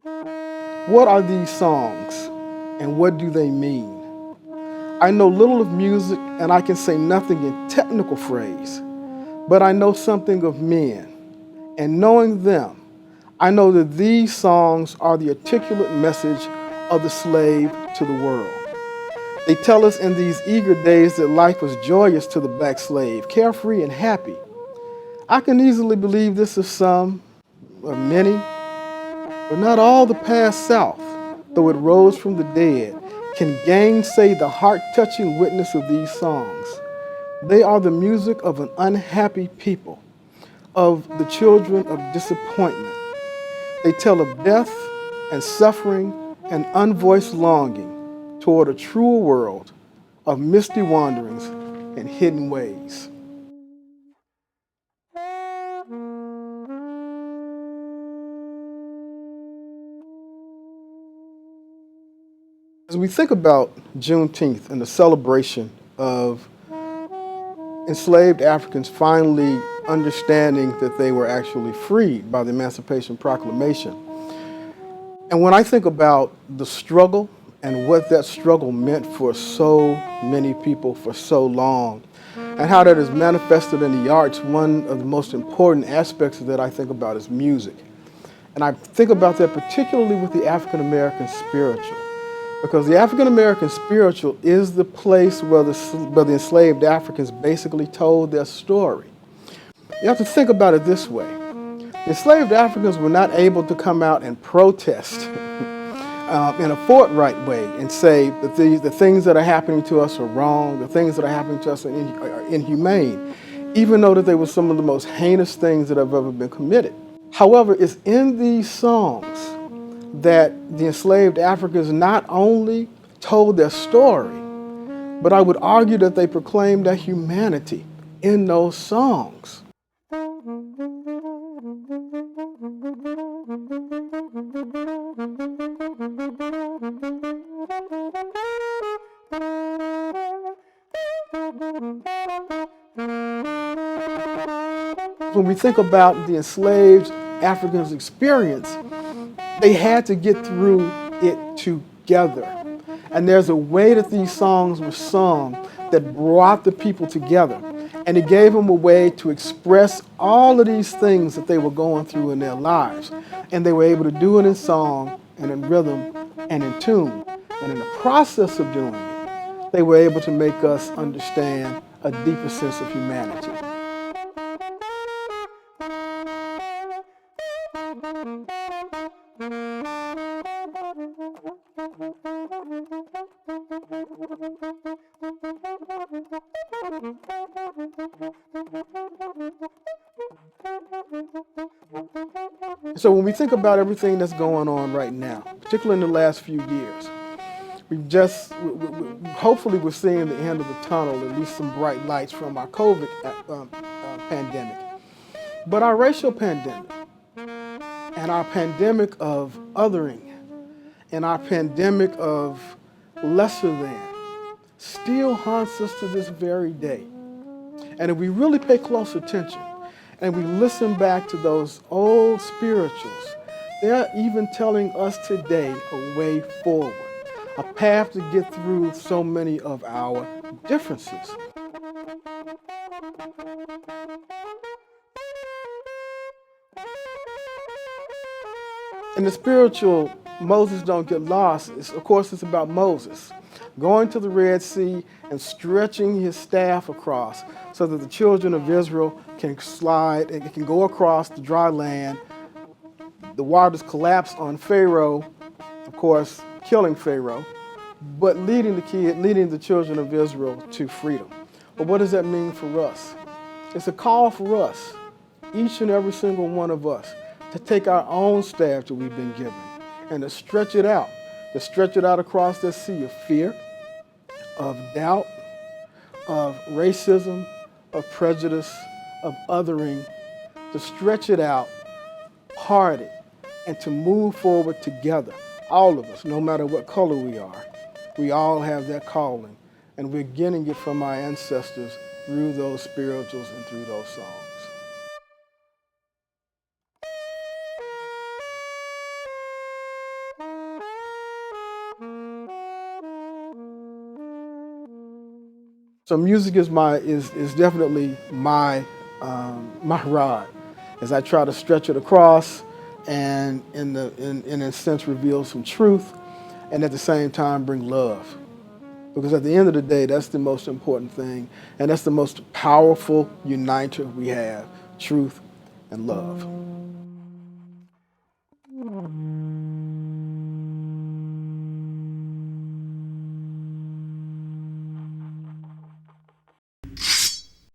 What are these songs and what do they mean? I know little of music and I can say nothing in technical phrase, but I know something of men. And knowing them, I know that these songs are the articulate message of the slave to the world. They tell us in these eager days that life was joyous to the black slave, carefree and happy. I can easily believe this of some, of many, but not all the past South, though it rose from the dead, can gainsay the heart-touching witness of these songs. They are the music of an unhappy people, of the children of disappointment. They tell of death and suffering and unvoiced longing toward a truer world of misty wanderings and hidden ways. As we think about Juneteenth and the celebration of enslaved Africans finally understanding that they were actually freed by the Emancipation Proclamation, and when I think about the struggle and what that struggle meant for so many people for so long, and how that is manifested in the arts, one of the most important aspects of that I think about is music. And I think about that particularly with the African American spiritual. Because the African American spiritual is the place where the enslaved Africans basically told their story. You have to think about it this way. The enslaved Africans were not able to come out and protest in a forthright way and say that the things that are happening to us are wrong, the things that are happening to us are inhumane, even though that they were some of the most heinous things that have ever been committed. However, it's in these songs that the enslaved Africans not only told their story, but I would argue that they proclaimed their humanity in those songs. When we think about the enslaved Africans' experience, they had to get through it together. And there's a way that these songs were sung that brought the people together. And it gave them a way to express all of these things that they were going through in their lives. And they were able to do it in song and in rhythm and in tune. And in the process of doing it, they were able to make us understand a deeper sense of humanity. So when we think about everything that's going on right now, particularly in the last few years, hopefully we're seeing the end of the tunnel, at least some bright lights from our COVID pandemic. But our racial pandemic and our pandemic of othering and our pandemic of lesser than still haunts us to this very day. And if we really pay close attention and we listen back to those old spirituals, they're even telling us today a way forward, a path to get through so many of our differences. In the spiritual, Moses don't get lost. Of course, it's about Moses going to the Red Sea and stretching his staff across so that the children of Israel can slide and can go across the dry land. The waters collapse on Pharaoh, of course, killing Pharaoh, but leading the children of Israel to freedom. But what does that mean for us? It's a call for us, each and every single one of us, to take our own staff that we've been given and to stretch it out across that sea of fear, of doubt, of racism, of prejudice, of othering, to stretch it out, part it, and to move forward together. All of us, no matter what color we are, we all have that calling, and we're getting it from our ancestors through those spirituals and through those songs. So music is is definitely my rod, as I try to stretch it across, and in a sense reveal some truth, and at the same time bring love. Because at the end of the day, that's the most important thing, and that's the most powerful uniter we have: truth and love.